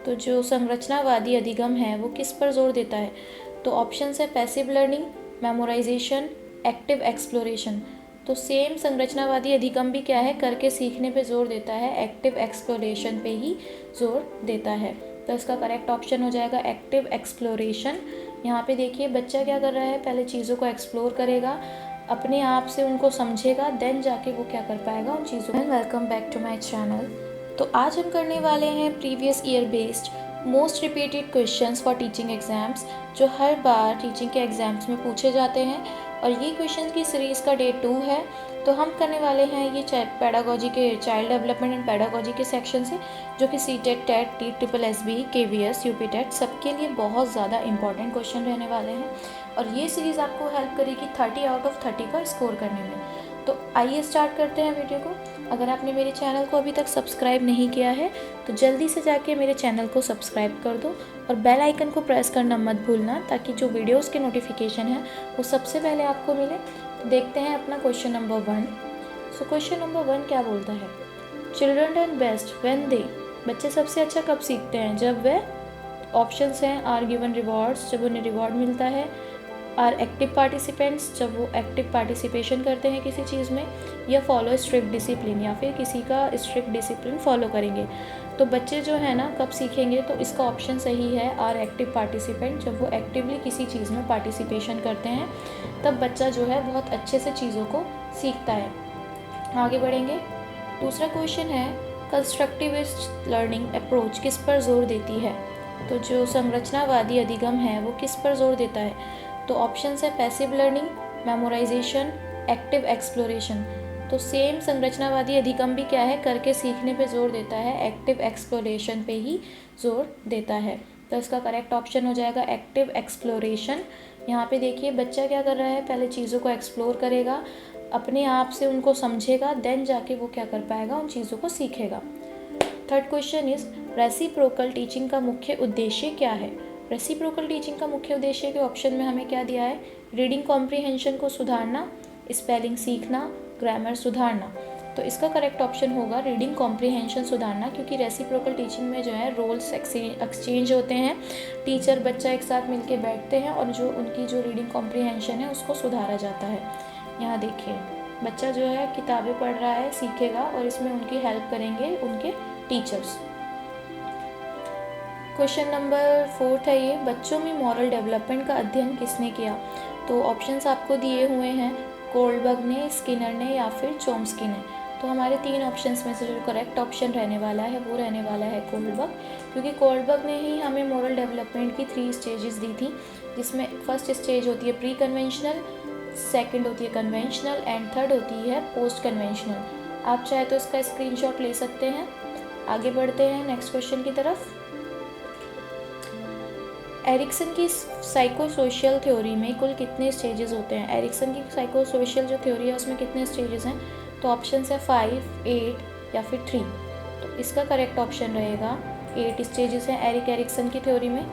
तो जो संरचनावादी अधिगम है वो किस पर जोर देता है? तो ऑप्शंस है passive learning, memorisation, active exploration. तो सेम संरचनावादी अधिगम भी क्या है, करके सीखने पे जोर देता है, एक्टिव एक्सप्लोरेशन पे ही जोर देता है। तो इसका करेक्ट ऑप्शन हो जाएगा एक्टिव एक्सप्लोरेशन। यहाँ पे देखिए बच्चा क्या कर रहा है, पहले चीज़ों को एक्सप्लोर करेगा, अपने आप से उनको समझेगा, देन जाके वो क्या कर पाएगा उन चीज़ों में। Welcome back to my channel. तो आज हम करने वाले हैं previous year based most repeated questions for teaching exams, जो हर बार टीचिंग के एग्जाम्स में पूछे जाते हैं। और ये क्वेश्चंस की सीरीज़ का डे 2 है। तो हम करने वाले हैं ये पेडागोजी के, चाइल्ड डेवलपमेंट एंड पेडागोजी के सेक्शन से, जो कि CTET, TET, TSSB, KVS, UP TET सबके लिए बहुत ज़्यादा इंपॉर्टेंट क्वेश्चन रहने वाले हैं। और ये सीरीज़ आपको हेल्प करेगी 30 आउट ऑफ 30 का स्कोर करने में। तो आइए स्टार्ट करते हैं वीडियो को। अगर आपने मेरे चैनल को अभी तक सब्सक्राइब नहीं किया है तो जल्दी से जाके मेरे चैनल को सब्सक्राइब कर दो और बेल आइकन को प्रेस करना मत भूलना, ताकि जो वीडियोस के नोटिफिकेशन है वो सबसे पहले आपको मिले। तो देखते हैं अपना question number 1। So question number 1 क्या बोलता है? Children learn best when they, बच्चे सबसे अच्छा कब सीखते हैं? जब वे, ऑप्शंस हैं आर गिवन रिवॉर्ड्स, जब उन्हें रिवॉर्ड मिलता है, आर एक्टिव पार्टिसिपेंट्स, जब वो एक्टिव पार्टिसिपेशन करते हैं किसी चीज़ में, या फॉलो स्ट्रिक्ट डिसिप्लिन, या फिर किसी का स्ट्रिक्ट डिसिप्लिन फॉलो करेंगे। तो बच्चे जो है ना कब सीखेंगे, तो इसका ऑप्शन सही है आर एक्टिव पार्टिसिपेंट। जब वो एक्टिवली किसी चीज़ में पार्टिसिपेशन करते हैं तब बच्चा जो है बहुत अच्छे से चीज़ों को सीखता है। आगे बढ़ेंगे। दूसरा क्वेश्चन है कंस्ट्रक्टिविस्ट लर्निंग अप्रोच किस पर जोर देती है? तो जो संरचनावादी अधिगम है वो किस पर जोर देता है? तो ऑप्शंस है passive learning, memorisation, active exploration. तो सेम संरचनावादी अधिगम भी क्या है, करके सीखने पे जोर देता है, एक्टिव एक्सप्लोरेशन पे ही जोर देता है। तो इसका करेक्ट ऑप्शन हो जाएगा एक्टिव एक्सप्लोरेशन। यहाँ पे देखिए बच्चा क्या कर रहा है, पहले चीज़ों को एक्सप्लोर करेगा, अपने आप से उनको समझेगा, देन जाके वो क्या कर पाएगा, उन चीज़ों को सीखेगा। Third question is reciprocal teaching का मुख्य उद्देश्य क्या है? रेसिप्रोकल टीचिंग का मुख्य उद्देश्य के ऑप्शन में हमें क्या दिया है? रीडिंग कॉम्प्रिहेंशन को सुधारना, स्पेलिंग सीखना, ग्रामर सुधारना। तो इसका करेक्ट ऑप्शन होगा रीडिंग कॉम्प्रिहेंशन सुधारना, क्योंकि रेसिप्रोकल टीचिंग में जो है रोल्स एक्सचेंज होते हैं, टीचर बच्चा एक साथ मिलके बैठते हैं और जो उनकी जो रीडिंग कॉम्प्रिहेंशन है उसको सुधारा जाता है। यहाँ देखिए बच्चा जो है किताबें पढ़ रहा है, सीखेगा, और इसमें उनकी हेल्प करेंगे उनके टीचर्स। क्वेश्चन नंबर 4 है ये, बच्चों में मॉरल डेवलपमेंट का अध्ययन किसने किया? तो ऑप्शंस आपको दिए हुए हैं, कोल्डबर्ग ने, स्किनर ने, या फिर चॉम्स्की ने। तो हमारे 3 ऑप्शंस में से जो करेक्ट ऑप्शन रहने वाला है वो रहने वाला है कोल्डबर्ग, क्योंकि कोल्डबर्ग ने ही हमें मॉरल डेवलपमेंट की 3 स्टेजेस दी थी, जिसमें फर्स्ट स्टेज होती है प्री कन्वेंशनल, सेकेंड होती है कन्वेंशनल, एंड थर्ड होती है पोस्ट कन्वेंशनल। आप चाहे तो इसका स्क्रीनशॉट ले सकते हैं। आगे बढ़ते हैं नेक्स्ट क्वेश्चन की तरफ। एरिक्सन की साइकोसोशियल थ्योरी में कुल कितने स्टेजेस होते हैं? एरिक्सन की साइकोसोशियल जो थ्योरी है उसमें कितने स्टेजेस हैं? तो ऑप्शन है 5, 8 या फिर 3। तो इसका करेक्ट ऑप्शन रहेगा 8 स्टेजेस हैं एरिक्सन की थ्योरी में,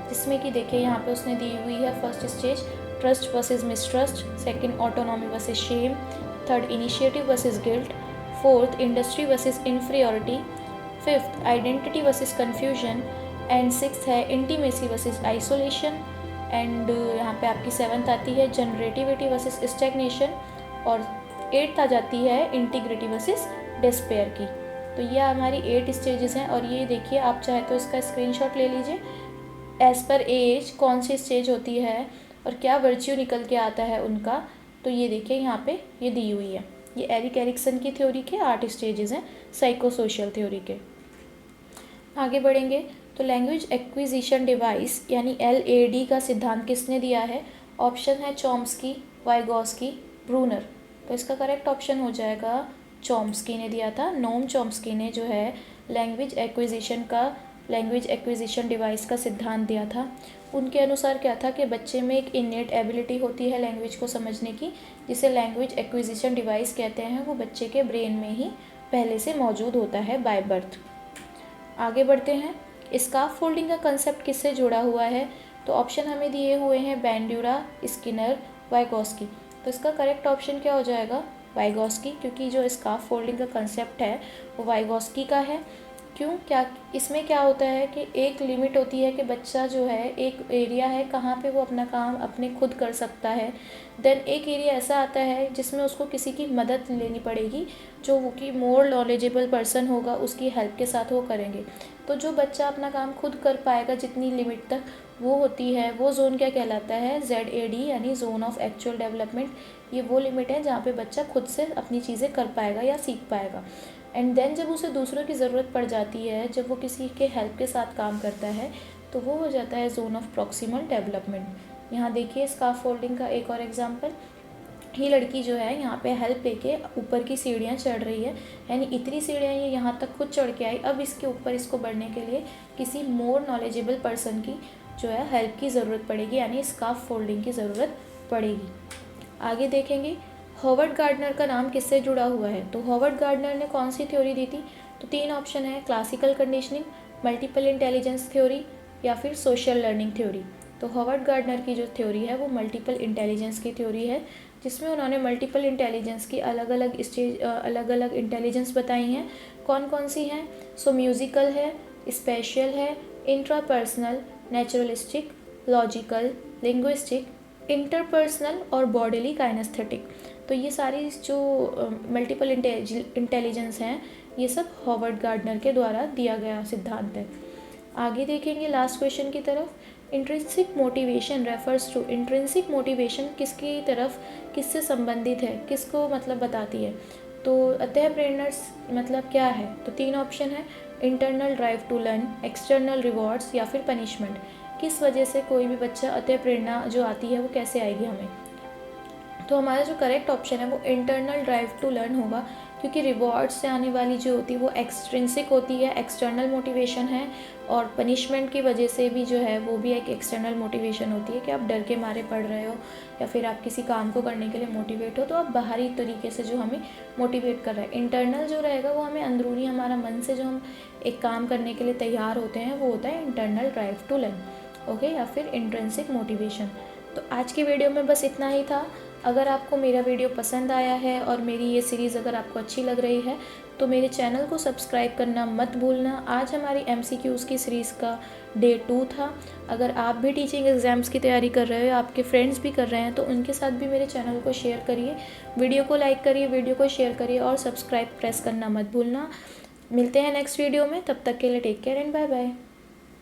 जिसमें कि देखिए यहाँ पे उसने दी हुई है first stage trust versus mistrust, second autonomy versus shame, third initiative versus guilt, fourth industry versus inferiority, fifth identity versus confusion, and six है इंटीमेसी वर्सेस आइसोलेशन, एंड यहाँ पे आपकी 7th आती है जनरेटिविटी वर्सेस स्टैग्नेशन, और 8th आ जाती है integrity versus despair की। तो ये हमारी 8 स्टेजेस हैं। और ये देखिए आप चाहे तो इसका स्क्रीनशॉट ले लीजिए, एज पर एज कौन सी स्टेज होती है और क्या वर्च्यू निकल के आता है उनका। तो ये देखिए यहाँ पे ये दी हुई है, ये एरिक्सन की थ्योरी के 8 स्टेजेस हैं साइकोसोशियल थ्योरी के। आगे बढ़ेंगे। तो लैंग्वेज एक्विजिशन डिवाइस यानी LAD का सिद्धांत किसने दिया है? ऑप्शन है चॉम्स्की, वाइगॉस्की, ब्रूनर। तो इसका करेक्ट ऑप्शन हो जाएगा चॉम्स्की ने दिया था। नोम चॉम्स्की ने जो है लैंग्वेज एक्विजिशन डिवाइस का सिद्धांत दिया था। उनके अनुसार क्या था कि बच्चे में एक इनेट एबिलिटी होती है लैंग्वेज को समझने की, जिसे लैंग्वेज एक्विजिशन डिवाइस कहते हैं। वो बच्चे के ब्रेन में ही पहले से मौजूद होता है बाय बर्थ। आगे बढ़ते हैं। स्काफ फोल्डिंग का कंसेप्ट किससे जुड़ा हुआ है? तो ऑप्शन हमें दिए हुए हैं बैंड्यूरा, स्किनर, वाइगॉस्की। तो इसका करेक्ट ऑप्शन क्या हो जाएगा? वाइगॉस्की, क्योंकि जो स्काफ फोल्डिंग का कंसेप्ट है वो वाइगॉस्की का है। क्यों, क्या इसमें क्या होता है कि एक लिमिट होती है कि बच्चा जो है, एक एरिया है कहाँ पे वो अपना काम अपने खुद कर सकता है। देन एक एरिया ऐसा आता है जिसमें उसको किसी की मदद लेनी पड़ेगी, जो वो कि मोर नॉलेजेबल पर्सन होगा, उसकी हेल्प के साथ वो करेंगे। तो जो बच्चा अपना काम खुद कर पाएगा जितनी लिमिट तक, वो होती है, वो जोन क्या कहलाता है, ZAD, यानी जोन ऑफ एक्चुअल डेवलपमेंट। ये वो लिमिट है जहाँ पे बच्चा खुद से अपनी चीज़ें कर पाएगा या सीख पाएगा। एंड देन जब उसे दूसरों की ज़रूरत पड़ जाती है, जब वो किसी के हेल्प के साथ काम करता है, तो वो हो जाता है जोन ऑफ प्रॉक्सिमल डेवलपमेंट। यहाँ देखिए स्कार्फ फोल्डिंग का एक और एग्जांपल। ये लड़की जो है यहाँ पे हेल्प लेके ऊपर की सीढ़ियाँ चढ़ रही है, यानी इतनी सीढ़ियाँ ये यहाँ तक खुद चढ़ के आई। अब इसके ऊपर इसको बढ़ने के लिए किसी मोर नॉलेजेबल पर्सन की जो है हेल्प की ज़रूरत पड़ेगी, यानी स्कार्फ फोल्डिंग की ज़रूरत पड़ेगी। आगे देखेंगे हॉवर्ड गार्डनर का नाम किससे जुड़ा हुआ है। तो हॉवर्ड गार्डनर ने कौन सी थ्योरी दी थी। तो 3 ऑप्शन है, classical conditioning, multiple intelligence theory या फिर सोशल लर्निंग थ्योरी। तो हॉवर्ड गार्डनर की जो थ्योरी है वो मल्टीपल इंटेलिजेंस की थ्योरी है, जिसमें उन्होंने मल्टीपल इंटेलिजेंस की अलग अलग स्टेज, अलग अलग इंटेलिजेंस बताई हैं। कौन कौन सी हैं। सो म्यूज़िकल है, स्पेशल है, intrapersonal, naturalistic, logical, linguistic, interpersonal और बॉडीली काइनेस्थेटिक। तो ये सारी जो मल्टीपल इंटेलिजेंस हैं, ये सब हॉवर्ड गार्डनर के द्वारा दिया गया सिद्धांत है। आगे देखेंगे लास्ट क्वेश्चन की तरफ। Intrinsic motivation refers to, intrinsic motivation किसकी तरफ, किससे संबंधित है, किसको मतलब बताती है। तो अतः प्रेरणा मतलब क्या है। तो 3 ऑप्शन है, internal drive to learn, external rewards या फिर पनिशमेंट। किस वजह से कोई भी बच्चा अतः प्रेरणा जो आती है वो कैसे आएगी हमें। तो हमारा जो करेक्ट ऑप्शन है वो इंटरनल ड्राइव टू लर्न होगा, क्योंकि रिवॉर्ड से आने वाली जो होती है वो एक्सट्रिंसिक होती है, एक्सटर्नल मोटिवेशन है। और पनिशमेंट की वजह से भी जो है वो भी एक एक्सटर्नल मोटिवेशन होती है कि आप डर के मारे पढ़ रहे हो या फिर आप किसी काम को करने के लिए मोटिवेट हो, तो आप बाहरी तरीके से जो हमें मोटिवेट कर रहा है। इंटरनल जो रहेगा वो हमें अंदरूनी, हमारा मन से जो हम एक काम करने के लिए तैयार होते हैं, वो होता है internal drive to learn, okay, या फिर इंट्रिंसिक मोटिवेशन। तो आज की वीडियो में बस इतना ही था। अगर आपको मेरा वीडियो पसंद आया है और मेरी ये सीरीज़ अगर आपको अच्छी लग रही है, तो मेरे चैनल को सब्सक्राइब करना मत भूलना। आज हमारी MCQs की सीरीज़ का डे 2 था। अगर आप भी टीचिंग एग्ज़ाम्स की तैयारी कर रहे हो, आपके फ्रेंड्स भी कर रहे हैं, तो उनके साथ भी मेरे चैनल को शेयर करिए, वीडियो को लाइक करिए, वीडियो को शेयर करिए और सब्सक्राइब प्रेस करना मत भूलना। मिलते हैं नेक्स्ट वीडियो में, तब तक के लिए take care and bye bye.